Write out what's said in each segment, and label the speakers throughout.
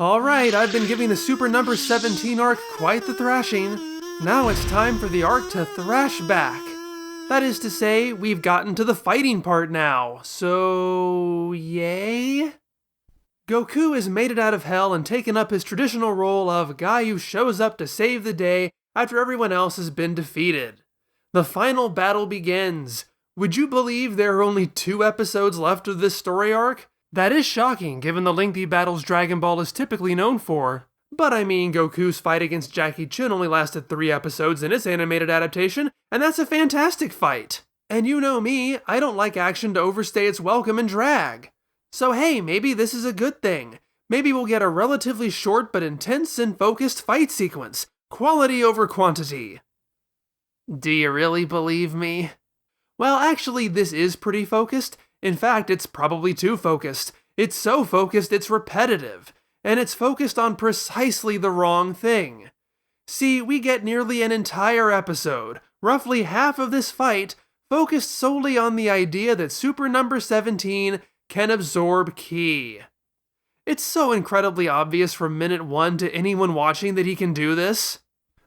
Speaker 1: Alright, I've been giving the Super Number 17 arc quite the thrashing. Now it's time for the arc to thrash back. That is to say, we've gotten to the fighting part now, so yay? Goku has made it out of hell and taken up his traditional role of guy who shows up to save the day after everyone else has been defeated. The final battle begins. Would you believe there are only 2 episodes left of this story arc? That is shocking, given the lengthy battles Dragon Ball is typically known for. But I mean, Goku's fight against Jackie Chun only lasted 3 episodes in its animated adaptation, and that's a fantastic fight. And you know me, I don't like action to overstay its welcome and drag. So hey, maybe this is a good thing. Maybe we'll get a relatively short but intense and focused fight sequence. Quality over quantity. Do you really believe me? Well, actually, this is pretty focused. In fact, it's probably too focused. It's so focused it's repetitive. And it's focused on precisely the wrong thing. See, we get nearly an entire episode, roughly half of this fight, focused solely on the idea that Super Number 17 can absorb ki. It's so incredibly obvious from minute 1 to anyone watching that he can do this.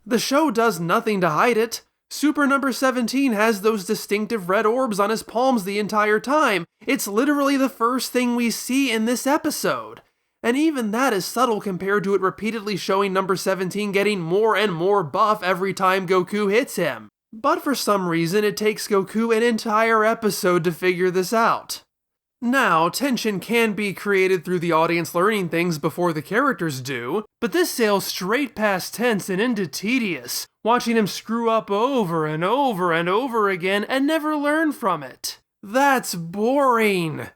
Speaker 1: The show does nothing to hide it. Super Number 17 has those distinctive red orbs on his palms the entire time. It's literally the first thing we see in this episode. And even that is subtle compared to it repeatedly showing Number 17 getting more and more buff every time Goku hits him. But for some reason, it takes Goku an entire episode to figure this out. Now, tension can be created through the audience learning things before the characters do, but this sails straight past tense and into tedious, watching him screw up over and over and over again and never learn from it. That's boring.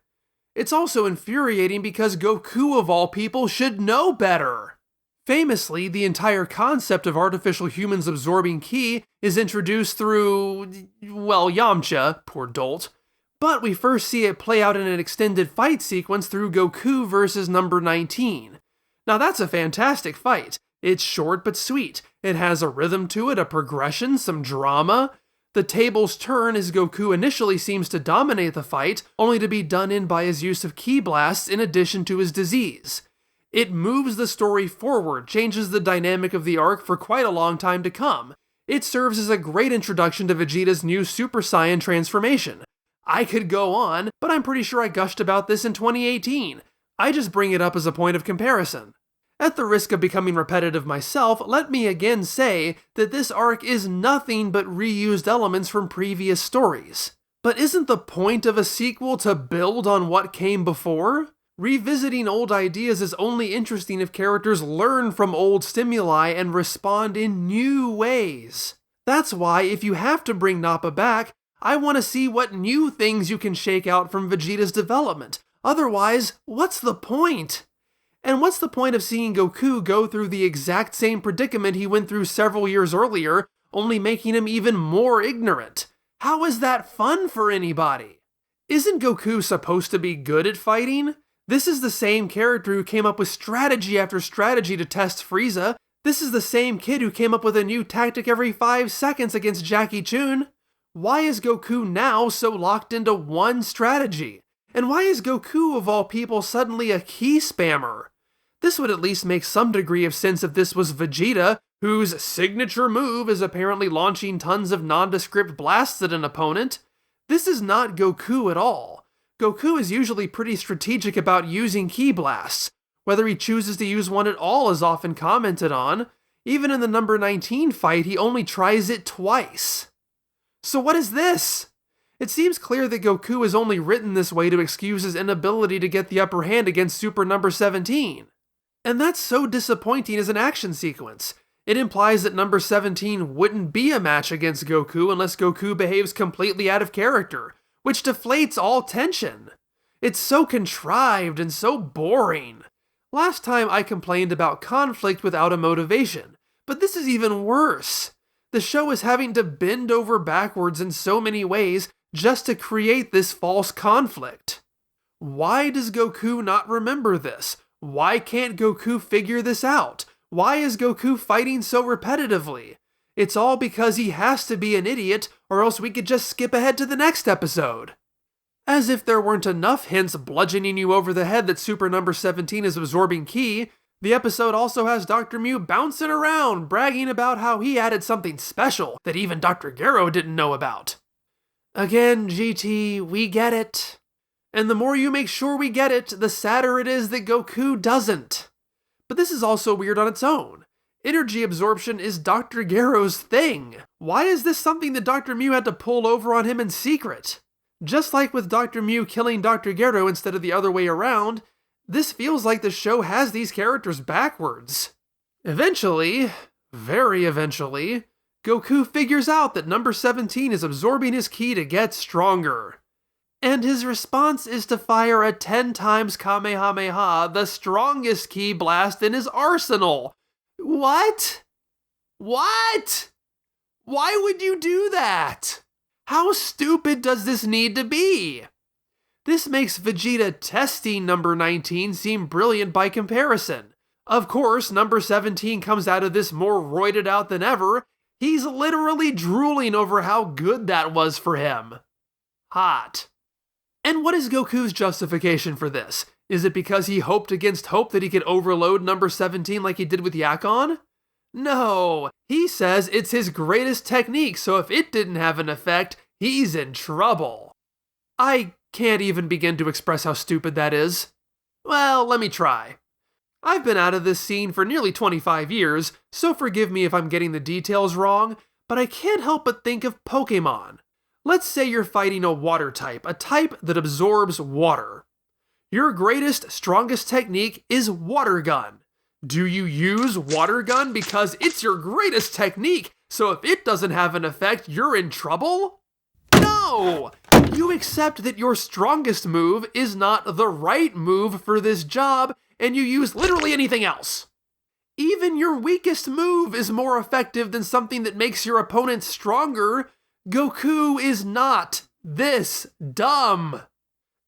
Speaker 1: It's also infuriating because Goku of all people should know better. Famously, the entire concept of artificial humans absorbing ki is introduced through, well, Yamcha, poor dolt. But we first see it play out in an extended fight sequence through Goku versus Number 19. Now that's a fantastic fight. It's short but sweet. It has a rhythm to it, a progression, some drama. The tables turn as Goku initially seems to dominate the fight, only to be done in by his use of ki blasts in addition to his disease. It moves the story forward, changes the dynamic of the arc for quite a long time to come. It serves as a great introduction to Vegeta's new Super Saiyan transformation. I could go on, but I'm pretty sure I gushed about this in 2018. I just bring it up as a point of comparison. At the risk of becoming repetitive myself, let me again say that this arc is nothing but reused elements from previous stories. But isn't the point of a sequel to build on what came before? Revisiting old ideas is only interesting if characters learn from old stimuli and respond in new ways. That's why if you have to bring Nappa back, I want to see what new things you can shake out from Vegeta's development. Otherwise, what's the point? And what's the point of seeing Goku go through the exact same predicament he went through several years earlier, only making him even more ignorant? How is that fun for anybody? Isn't Goku supposed to be good at fighting? This is the same character who came up with strategy after strategy to test Frieza. This is the same kid who came up with a new tactic every 5 seconds against Jackie Chun. Why is Goku now so locked into one strategy? And why is Goku of all people suddenly a ki spammer? This would at least make some degree of sense if this was Vegeta, whose signature move is apparently launching tons of nondescript blasts at an opponent. This is not Goku at all. Goku is usually pretty strategic about using ki blasts. Whether he chooses to use one at all is often commented on. Even in the Number 19 fight, he only tries it twice. So what is this? It seems clear that Goku is only written this way to excuse his inability to get the upper hand against Super Number 17. And that's so disappointing as an action sequence. It implies that Number 17 wouldn't be a match against Goku unless Goku behaves completely out of character, which deflates all tension. It's so contrived and so boring. Last time I complained about conflict without a motivation, but this is even worse. The show is having to bend over backwards in so many ways just to create this false conflict. Why does Goku not remember this? Why can't Goku figure this out? Why is Goku fighting so repetitively? It's all because he has to be an idiot, or else we could just skip ahead to the next episode. As if there weren't enough hints bludgeoning you over the head that Super Number 17 is absorbing ki, The episode also has Dr. Mew bouncing around, bragging about how he added something special that even Dr. Gero didn't know about. Again, GT, we get it. And the more you make sure we get it, the sadder it is that Goku doesn't. But this is also weird on its own. Energy absorption is Dr. Gero's thing. Why is this something that Dr. Mew had to pull over on him in secret? Just like with Dr. Mew killing Dr. Gero instead of the other way around, this feels like the show has these characters backwards. Eventually, very eventually, Goku figures out that number 17 is absorbing his ki to get stronger. And his response is to fire a 10 times Kamehameha, the strongest ki blast in his arsenal. What? What? Why would you do that? How stupid does this need to be? This makes Vegeta testing number 19 seem brilliant by comparison. Of course, number 17 comes out of this more roided out than ever. He's literally drooling over how good that was for him. Hot. And what is Goku's justification for this? Is it because he hoped against hope that he could overload number 17 like he did with Yakon? No, he says it's his greatest technique, so if it didn't have an effect, he's in trouble. I can't even begin to express how stupid that is. Well, let me try. I've been out of this scene for nearly 25 years, so forgive me if I'm getting the details wrong, but I can't help but think of Pokemon. Let's say you're fighting a water type, a type that absorbs water. Your greatest, strongest technique is Water Gun. Do you use Water Gun because it's your greatest technique, so if it doesn't have an effect, you're in trouble? No! You accept that your strongest move is not the right move for this job, and you use literally anything else. Even your weakest move is more effective than something that makes your opponent stronger. Goku is not this dumb.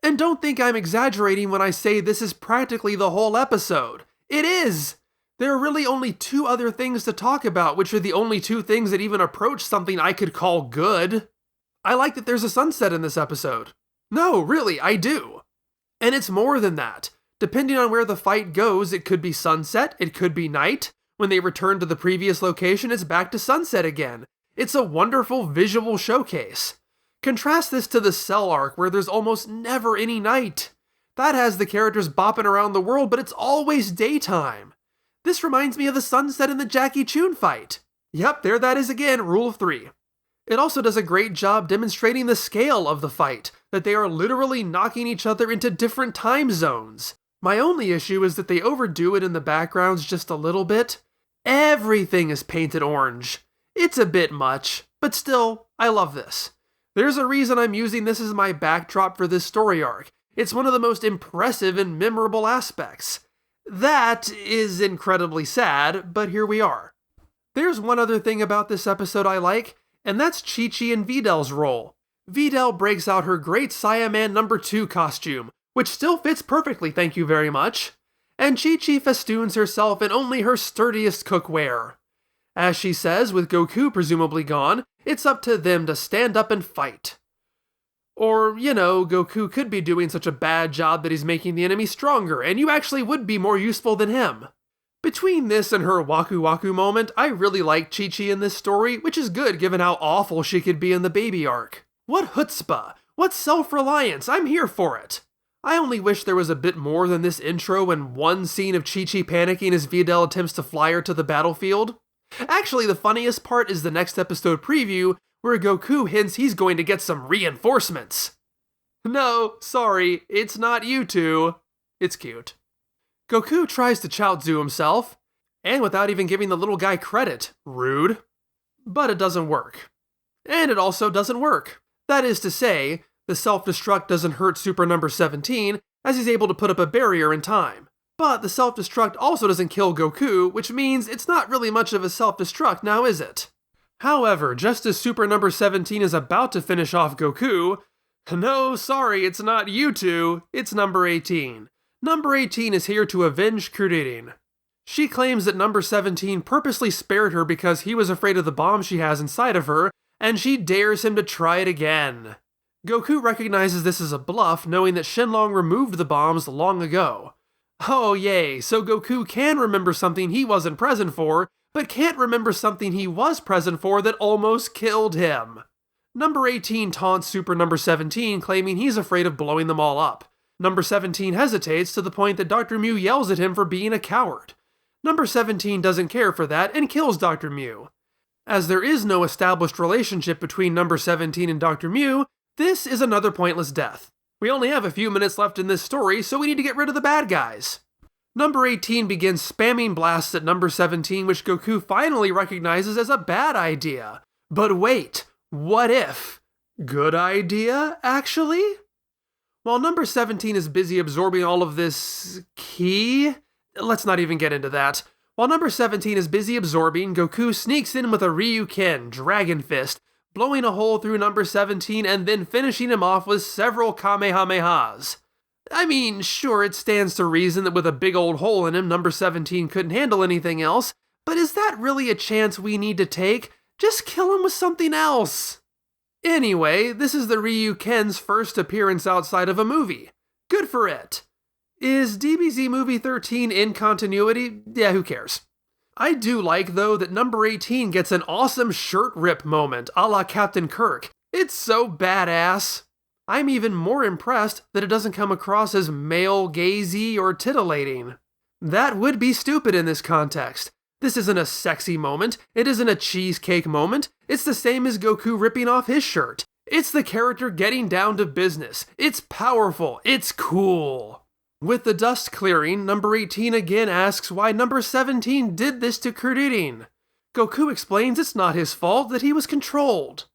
Speaker 1: And don't think I'm exaggerating when I say this is practically the whole episode. It is! There are really only two other things to talk about, which are the only two things that even approach something I could call good. I like that there's a sunset in this episode. No, really, I do. And it's more than that. Depending on where the fight goes, it could be sunset, it could be night. When they return to the previous location, it's back to sunset again. It's a wonderful visual showcase. Contrast this to the Cell arc, where there's almost never any night. That has the characters bopping around the world, but it's always daytime. This reminds me of the sunset in the Jackie Chun fight. Yep, there that is again, rule of 3. It also does a great job demonstrating the scale of the fight, that they are literally knocking each other into different time zones. My only issue is that they overdo it in the backgrounds just a little bit. Everything is painted orange. It's a bit much, but still, I love this. There's a reason I'm using this as my backdrop for this story arc. It's one of the most impressive and memorable aspects. That is incredibly sad, but here we are. There's one other thing about this episode I like, and that's Chi-Chi and Videl's role. Videl breaks out her great Saiyaman number 2 costume, which still fits perfectly, thank you very much. And Chi-Chi festoons herself in only her sturdiest cookware. As she says, with Goku presumably gone, it's up to them to stand up and fight. Or, Goku could be doing such a bad job that he's making the enemy stronger, and you actually would be more useful than him. Between this and her Waku Waku moment, I really like Chi-Chi in this story, which is good given how awful she could be in the baby arc. What chutzpah! What self-reliance! I'm here for it! I only wish there was a bit more than this intro and one scene of Chi-Chi panicking as Videl attempts to fly her to the battlefield. Actually, the funniest part is the next episode preview, where Goku hints he's going to get some reinforcements. No, sorry, it's not you two. It's cute. Goku tries to Chaozu himself, and without even giving the little guy credit. Rude. But it doesn't work. And it also doesn't work. That is to say, the self-destruct doesn't hurt Super Number 17, as he's able to put up a barrier in time. But the self-destruct also doesn't kill Goku, which means it's not really much of a self-destruct now, is it? However, just as Super Number 17 is about to finish off Goku, no, sorry, it's not you two, it's Number 18. Number 18 is here to avenge Kuririn. She claims that Number 17 purposely spared her because he was afraid of the bomb she has inside of her, and she dares him to try it again. Goku recognizes this as a bluff, knowing that Shenlong removed the bombs long ago. Oh yay, so Goku can remember something he wasn't present for, but can't remember something he was present for that almost killed him. Number 18 taunts Super Number 17, claiming he's afraid of blowing them all up. Number 17 hesitates to the point that Dr. Mew yells at him for being a coward. Number 17 doesn't care for that and kills Dr. Mew. As there is no established relationship between Number 17 and Dr. Mew, this is another pointless death. We only have a few minutes left in this story, so we need to get rid of the bad guys. Number 18 begins spamming blasts at Number 17, which Goku finally recognizes as a bad idea. But wait, what if? Good idea, actually? While Number 17 is busy absorbing all of this ki, let's not even get into that. While Number 17 is busy absorbing, Goku sneaks in with a Ryuken, Dragon Fist, blowing a hole through Number 17 and then finishing him off with several Kamehamehas. I mean, sure, it stands to reason that with a big old hole in him, Number 17 couldn't handle anything else, but is that really a chance we need to take? Just kill him with something else. Anyway, this is the Ryuken's first appearance outside of a movie. Good for it. Is DBZ Movie 13 in continuity? Yeah, who cares? I do like, though, that Number 18 gets an awesome shirt rip moment, a la Captain Kirk. It's so badass. I'm even more impressed that it doesn't come across as male-gazy or titillating. That would be stupid in this context. This isn't a sexy moment, it isn't a cheesecake moment, it's the same as Goku ripping off his shirt. It's the character getting down to business. It's powerful, it's cool. With the dust clearing, Number 18 again asks why Number 17 did this to Kuririn. Goku explains it's not his fault, that he was controlled.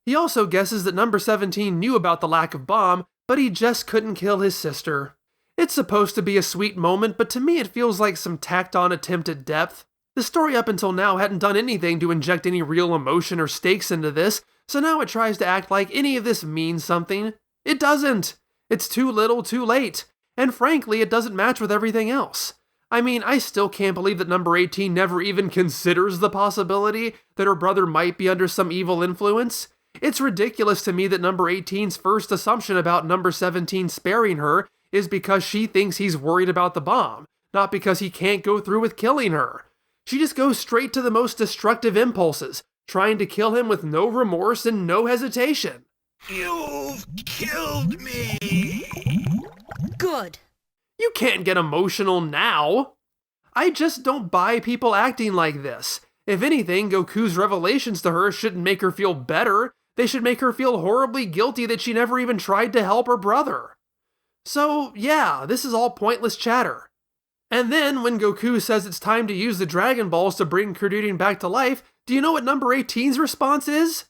Speaker 1: He also guesses that Number 17 knew about the lack of bomb, but he just couldn't kill his sister. It's supposed to be a sweet moment, but to me it feels like some tacked-on attempt at depth. The story up until now hadn't done anything to inject any real emotion or stakes into this, so now it tries to act like any of this means something. It doesn't. It's too little, too late. And frankly, it doesn't match with everything else. I mean, I still can't believe that Number 18 never even considers the possibility that her brother might be under some evil influence. It's ridiculous to me that Number 18's first assumption about Number 17 sparing her is because she thinks he's worried about the bomb, not because he can't go through with killing her. She just goes straight to the most destructive impulses, trying to kill him with no remorse and no hesitation.
Speaker 2: You've killed me!
Speaker 3: Good.
Speaker 1: You can't get emotional now. I just don't buy people acting like this. If anything, Goku's revelations to her shouldn't make her feel better. They should make her feel horribly guilty that she never even tried to help her brother. So, yeah, this is all pointless chatter. And then, when Goku says it's time to use the Dragon Balls to bring Kuririn back to life, do you know what Number 18's response is?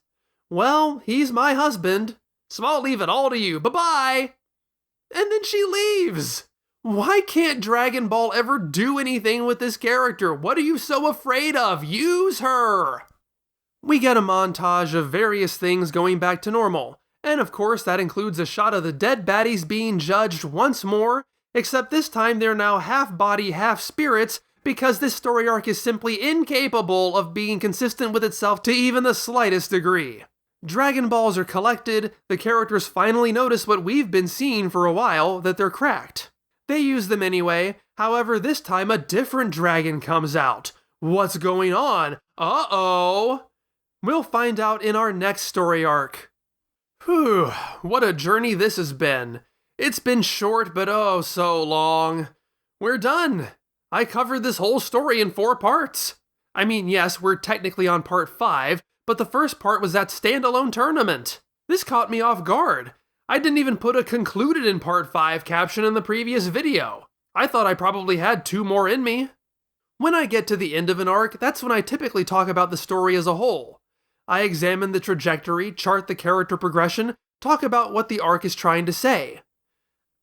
Speaker 1: Well, he's my husband, so I'll leave it all to you. Bye-bye! And then she leaves! Why can't Dragon Ball ever do anything with this character? What are you so afraid of? Use her! We get a montage of various things going back to normal. And of course, that includes a shot of the dead baddies being judged once more, except this time they're now half body, half spirits, because this story arc is simply incapable of being consistent with itself to even the slightest degree. Dragon Balls are collected, the characters finally notice what we've been seeing for a while, that they're cracked. They use them anyway, however this time a different dragon comes out. What's going on? Uh-oh! We'll find out in our next story arc. Whew, what a journey this has been. It's been short, but oh so long. We're done! I covered this whole story in 4 parts. I mean, yes, we're technically on part 5, but the first part was that standalone tournament. This caught me off guard. I didn't even put a concluded in part 5 caption in the previous video. I thought I probably had 2 more in me. When I get to the end of an arc, that's when I typically talk about the story as a whole. I examine the trajectory, chart the character progression, talk about what the arc is trying to say.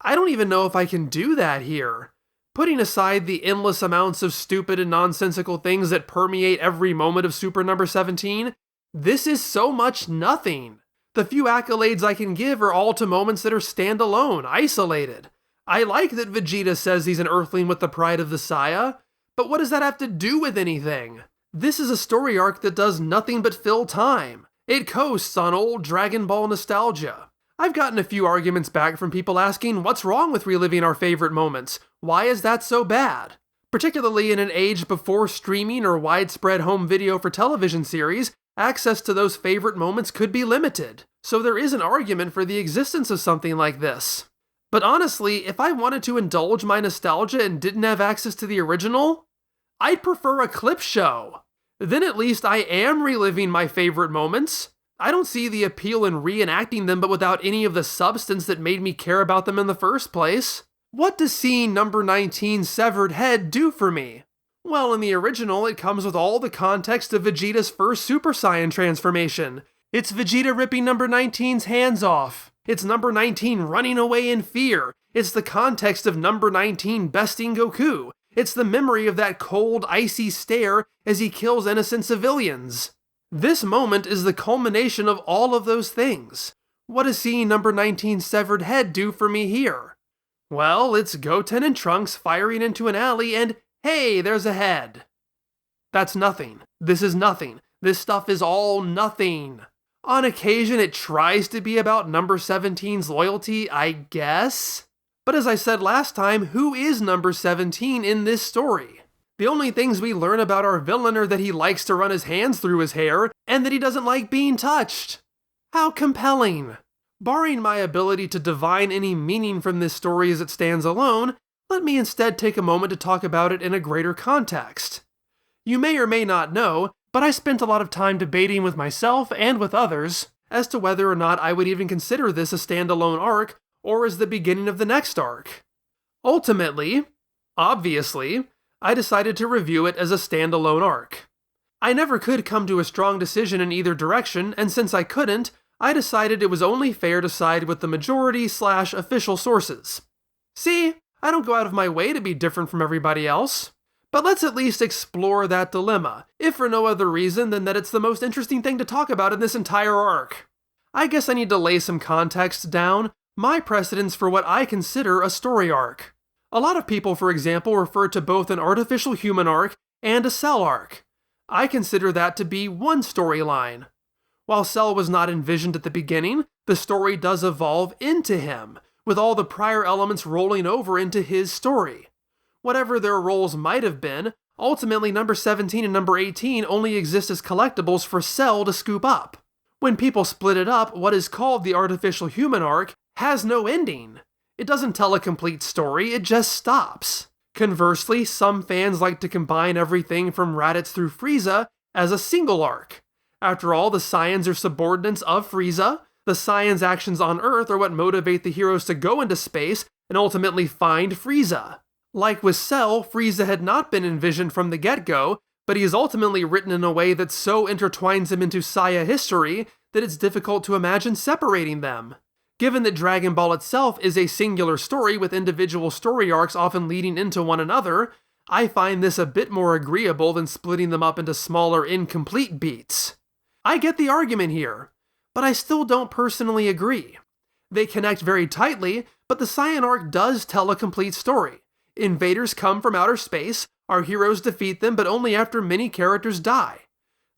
Speaker 1: I don't even know if I can do that here. Putting aside the endless amounts of stupid and nonsensical things that permeate every moment of Super Number 17, this is so much nothing. The few accolades I can give are all to moments that are standalone, isolated. I like that Vegeta says he's an Earthling with the pride of the Saya, but what does that have to do with anything? This is a story arc that does nothing but fill time. It coasts on old Dragon Ball nostalgia. I've gotten a few arguments back from people asking what's wrong with reliving our favorite moments? Why is that so bad? Particularly in an age before streaming or widespread home video for television series, access to those favorite moments could be limited. So there is an argument for the existence of something like this. But honestly, if I wanted to indulge my nostalgia and didn't have access to the original, I'd prefer a clip show. Then at least I am reliving my favorite moments. I don't see the appeal in reenacting them but without any of the substance that made me care about them in the first place. What does seeing number 19's severed head do for me? Well, in the original, it comes with all the context of Vegeta's first Super Saiyan transformation. It's Vegeta ripping number 19's hands off. It's number 19 running away in fear. It's the context of number 19 besting Goku. It's the memory of that cold, icy stare as he kills innocent civilians. This moment is the culmination of all of those things. What does seeing number 19's severed head do for me here? Well, it's Goten and Trunks firing into an alley and, hey, there's a head. That's nothing. This is nothing. This stuff is all nothing. On occasion, it tries to be about number 17's loyalty, I guess. But as I said last time, who is number 17 in this story? The only things we learn about our villain are that he likes to run his hands through his hair, and that he doesn't like being touched. How compelling! Barring my ability to divine any meaning from this story as it stands alone, let me instead take a moment to talk about it in a greater context. You may or may not know, but I spent a lot of time debating with myself and with others as to whether or not I would even consider this a standalone arc or as the beginning of the next arc. Ultimately, obviously, I decided to review it as a standalone arc. I never could come to a strong decision in either direction, and since I couldn't, I decided it was only fair to side with the majority/official sources. See, I don't go out of my way to be different from everybody else. But let's at least explore that dilemma, if for no other reason than that it's the most interesting thing to talk about in this entire arc. I guess I need to lay some context down, my precedents for what I consider a story arc. A lot of people, for example, refer to both an artificial human arc and a Cell arc. I consider that to be one storyline. While Cell was not envisioned at the beginning, the story does evolve into him, with all the prior elements rolling over into his story. Whatever their roles might have been, ultimately number 17 and number 18 only exist as collectibles for Cell to scoop up. When people split it up, what is called the artificial human arc has no ending. It doesn't tell a complete story, it just stops. Conversely, some fans like to combine everything from Raditz through Frieza as a single arc. After all, the Saiyans are subordinates of Frieza. The Saiyans' actions on Earth are what motivate the heroes to go into space and ultimately find Frieza. Like with Cell, Frieza had not been envisioned from the get-go, but he is ultimately written in a way that so intertwines him into Saiya history that it's difficult to imagine separating them. Given that Dragon Ball itself is a singular story with individual story arcs often leading into one another, I find this a bit more agreeable than splitting them up into smaller, incomplete beats. I get the argument here, but I still don't personally agree. They connect very tightly, but the Saiyan arc does tell a complete story. Invaders come from outer space, our heroes defeat them, but only after many characters die.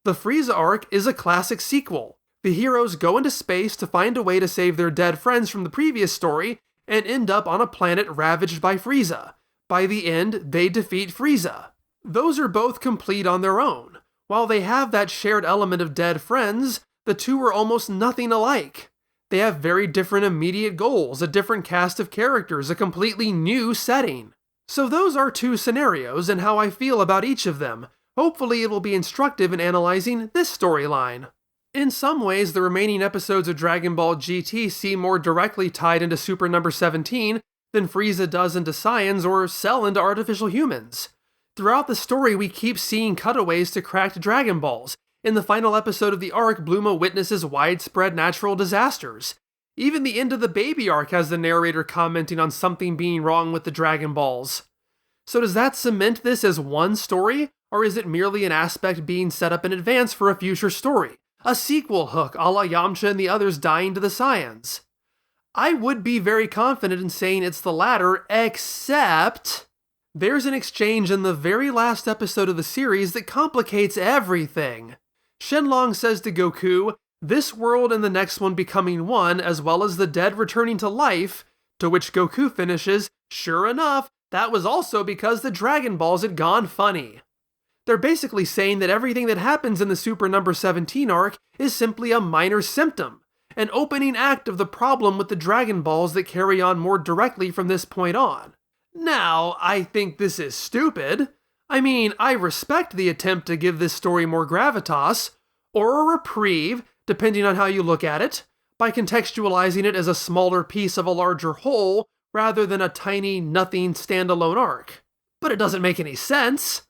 Speaker 1: The Frieza arc is a classic sequel. The heroes go into space to find a way to save their dead friends from the previous story, and end up on a planet ravaged by Frieza. By the end, they defeat Frieza. Those are both complete on their own. While they have that shared element of dead friends, the two are almost nothing alike. They have very different immediate goals, a different cast of characters, a completely new setting. So those are two scenarios and how I feel about each of them. Hopefully it will be instructive in analyzing this storyline. In some ways, the remaining episodes of Dragon Ball GT seem more directly tied into Super Number 17 than Frieza does into Saiyans or Cell into artificial humans. Throughout the story, we keep seeing cutaways to cracked Dragon Balls. In the final episode of the arc, Bluma witnesses widespread natural disasters. Even the end of the Baby arc has the narrator commenting on something being wrong with the Dragon Balls. So does that cement this as one story, or is it merely an aspect being set up in advance for a future story? A sequel hook a la Yamcha and the others dying to the Saiyans? I would be very confident in saying it's the latter, except there's an exchange in the very last episode of the series that complicates everything. Shenlong says to Goku, This world and the next one becoming one, as well as the dead returning to life, to which Goku finishes, sure enough, that was also because the Dragon Balls had gone funny. They're basically saying that everything that happens in the Super Number 17 arc is simply a minor symptom, an opening act of the problem with the Dragon Balls that carry on more directly from this point on. Now, I think this is stupid. I mean, I respect the attempt to give this story more gravitas, or a reprieve, depending on how you look at it, by contextualizing it as a smaller piece of a larger whole, rather than a tiny, nothing standalone arc. But it doesn't make any sense.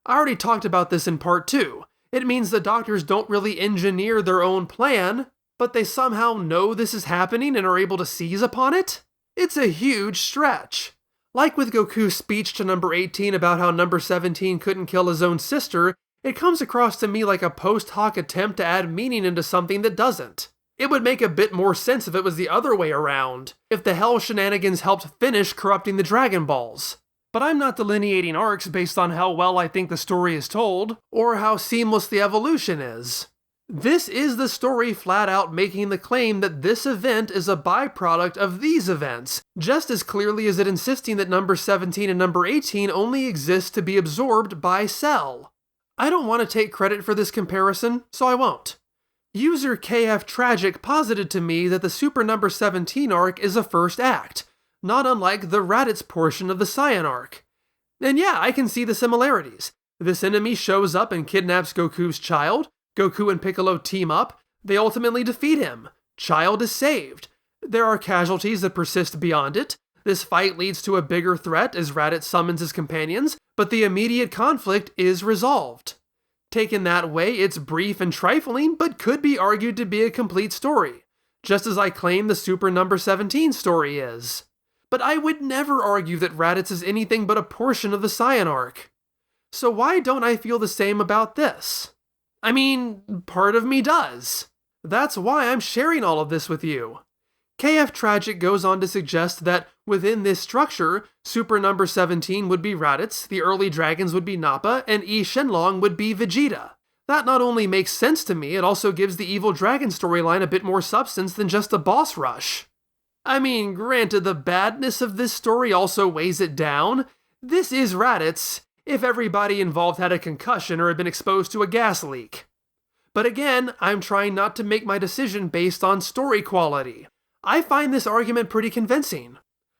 Speaker 1: I already talked about this in part 2. It means the doctors don't really engineer their own plan, but they somehow know this is happening and are able to seize upon it? It's a huge stretch. Like with Goku's speech to number 18 about how number 17 couldn't kill his own sister, it comes across to me like a post hoc attempt to add meaning into something that doesn't. It would make a bit more sense if it was the other way around, if the Hell shenanigans helped finish corrupting the Dragon Balls. But I'm not delineating arcs based on how well I think the story is told, or how seamless the evolution is. This is the story flat out making the claim that this event is a byproduct of these events, just as clearly as it insisting that number 17 and number 18 only exist to be absorbed by Cell. I don't want to take credit for this comparison, so I won't. User KF Tragic posited to me that the Super Number 17 arc is a first act, not unlike the Raditz portion of the Saiyan arc. And yeah, I can see the similarities. This enemy shows up and kidnaps Goku's child, Goku and Piccolo team up, they ultimately defeat him, child is saved. There are casualties that persist beyond it. This fight leads to a bigger threat as Raditz summons his companions, but the immediate conflict is resolved. Taken that way, it's brief and trifling, but could be argued to be a complete story, just as I claim the Super Number 17 story is. But I would never argue that Raditz is anything but a portion of the Saiyan arc. So why don't I feel the same about this? I mean, part of me does. That's why I'm sharing all of this with you. KF Tragic goes on to suggest that within this structure, Super Number 17 would be Raditz, the early dragons would be Nappa, and Yi Shenlong would be Vegeta. That not only makes sense to me, it also gives the evil dragon storyline a bit more substance than just a boss rush. I mean, granted, the badness of this story also weighs it down. This is Raditz, if everybody involved had a concussion or had been exposed to a gas leak. But again, I'm trying not to make my decision based on story quality. I find this argument pretty convincing.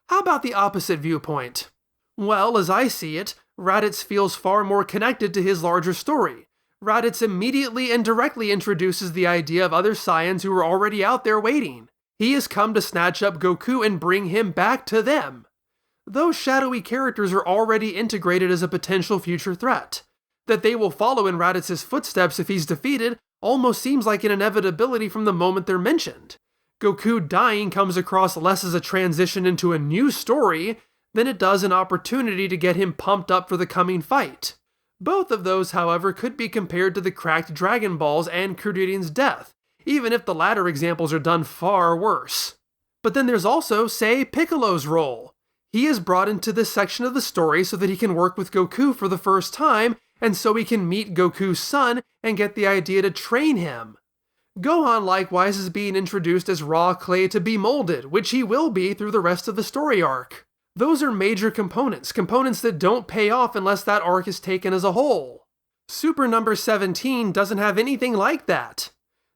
Speaker 1: How about the opposite viewpoint? Well, as I see it, Raditz feels far more connected to his larger story. Raditz immediately and directly introduces the idea of other Saiyans who are already out there waiting. He has come to snatch up Goku and bring him back to them. Those shadowy characters are already integrated as a potential future threat. That they will follow in Raditz's footsteps if he's defeated almost seems like an inevitability from the moment they're mentioned. Goku dying comes across less as a transition into a new story than it does an opportunity to get him pumped up for the coming fight. Both of those, however, could be compared to the cracked Dragon Balls and Kuririn's death, even if the latter examples are done far worse. But then there's also, say, Piccolo's role. He is brought into this section of the story so that he can work with Goku for the first time, and so he can meet Goku's son and get the idea to train him. Gohan likewise is being introduced as raw clay to be molded, which he will be through the rest of the story arc. Those are major components that don't pay off unless that arc is taken as a whole. Super Number 17 doesn't have anything like that.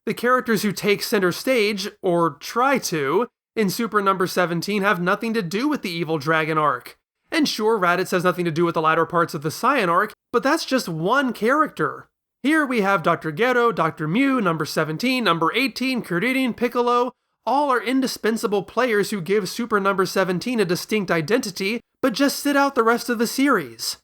Speaker 1: The characters who take center stage, or try to, in Super Number 17 have nothing to do with the Evil Dragon arc. And sure, Raditz has nothing to do with the latter parts of the Saiyan arc, but that's just one character. Here we have Dr. Gero, Dr. Mew, Number 17, Number 18, Kuririn, Piccolo. All are indispensable players who give Super Number 17 a distinct identity, but just sit out the rest of the series.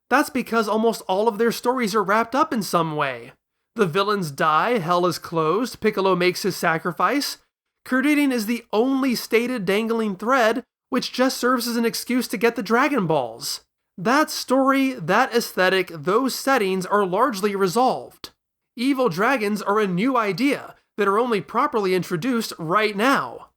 Speaker 1: That's because almost all of their stories are wrapped up in some way. The villains die, Hell is closed, Piccolo makes his sacrifice. Kuririn is the only stated dangling thread, which just serves as an excuse to get the Dragon Balls. That story, that aesthetic, those settings are largely resolved. Evil dragons are a new idea that are only properly introduced right now.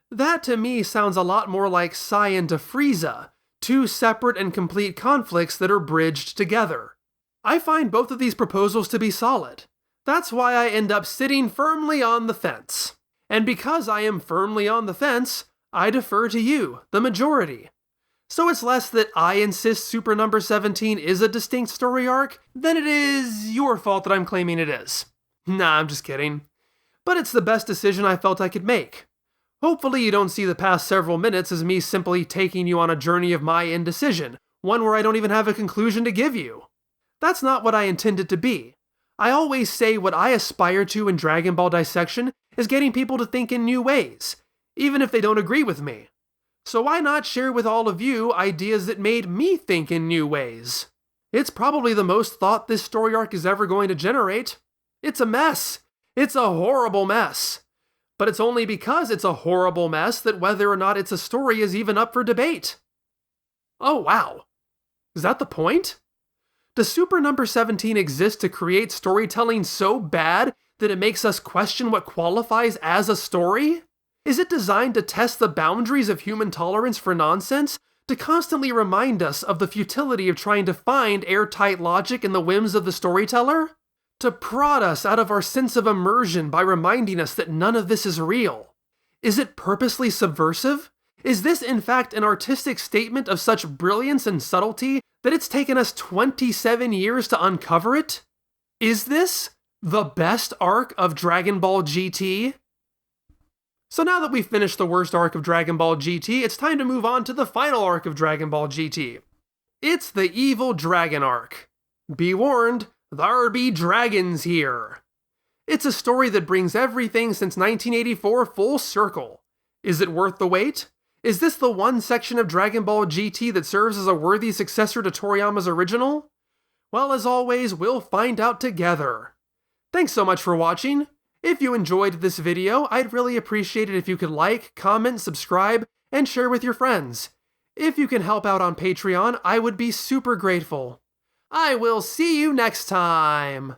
Speaker 1: That to me sounds a lot more like Saiyan to Frieza, two separate and complete conflicts that are bridged together. I find both of these proposals to be solid. That's why I end up sitting firmly on the fence. And because I am firmly on the fence, I defer to you, the majority. So it's less that I insist Super Number 17 is a distinct story arc than it is your fault that I'm claiming it is. Nah, I'm just kidding. But it's the best decision I felt I could make. Hopefully you don't see the past several minutes as me simply taking you on a journey of my indecision, one where I don't even have a conclusion to give you. That's not what I intend it to be. I always say what I aspire to in Dragon Ball Dissection is getting people to think in new ways, even if they don't agree with me. So why not share with all of you ideas that made me think in new ways? It's probably the most thought this story arc is ever going to generate. It's a mess. It's a horrible mess. But it's only because it's a horrible mess that whether or not it's a story is even up for debate. Oh wow. Is that the point? Does Super Number 17 exist to create storytelling so bad that it makes us question what qualifies as a story? Is it designed to test the boundaries of human tolerance for nonsense? To constantly remind us of the futility of trying to find airtight logic in the whims of the storyteller? To prod us out of our sense of immersion by reminding us that none of this is real? Is it purposely subversive? Is this in fact an artistic statement of such brilliance and subtlety that it's taken us 27 years to uncover it? Is this the best arc of Dragon Ball GT? So now that we've finished the worst arc of Dragon Ball GT, it's time to move on to the final arc of Dragon Ball GT. It's the Evil Dragon arc. Be warned, there be dragons here. It's a story that brings everything since 1984 full circle. Is it worth the wait? Is this the one section of Dragon Ball GT that serves as a worthy successor to Toriyama's original? Well, as always, we'll find out together. Thanks so much for watching. If you enjoyed this video, I'd really appreciate it if you could like, comment, subscribe, and share with your friends. If you can help out on Patreon, I would be super grateful. I will see you next time!